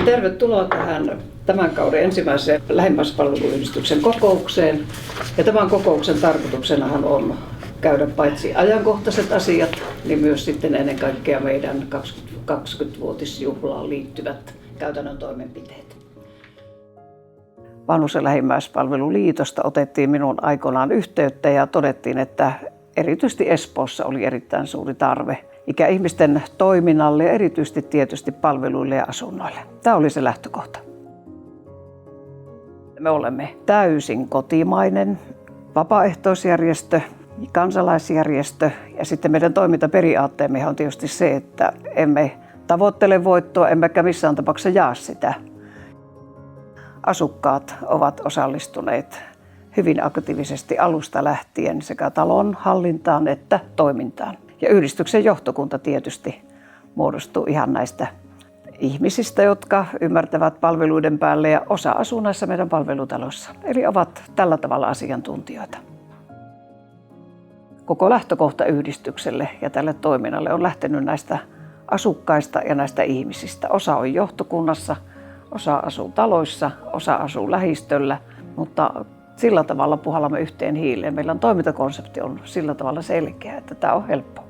Tervetuloa tähän tämän kauden ensimmäiseen lähimmäispalveluyhdistyksen kokoukseen. Ja tämän kokouksen tarkoituksenahan on käydä paitsi ajankohtaiset asiat, niin myös sitten ennen kaikkea meidän 20-vuotisjuhlaan liittyvät käytännön toimenpiteet. Vanhus- ja lähimmäispalveluliitosta otettiin minun aikoinaan yhteyttä ja todettiin, että erityisesti Espoossa oli erittäin suuri tarve ikäihmisten toiminnalle ja erityisesti tietysti palveluille ja asunnoille. Tämä oli se lähtökohta. Me olemme täysin kotimainen vapaaehtoisjärjestö, kansalaisjärjestö ja sitten meidän toimintaperiaatteemme on tietysti se, että emme tavoittele voittoa emmekä missään tapauksessa jaa sitä. Asukkaat ovat osallistuneet hyvin aktiivisesti alusta lähtien sekä talon hallintaan että toimintaan. Ja yhdistyksen johtokunta tietysti muodostuu ihan näistä ihmisistä, jotka ymmärtävät palveluiden päälle ja osa asuu näissä meidän palvelutalossa. Eli ovat tällä tavalla asiantuntijoita. Koko lähtökohta yhdistykselle ja tälle toiminnalle on lähtenyt näistä asukkaista ja näistä ihmisistä. Osa on johtokunnassa, osa asuu taloissa, osa asuu lähistöllä, mutta sillä tavalla puhallamme yhteen hiileen. Meillä toimintakonsepti on sillä tavalla selkeä, että tämä on helppo.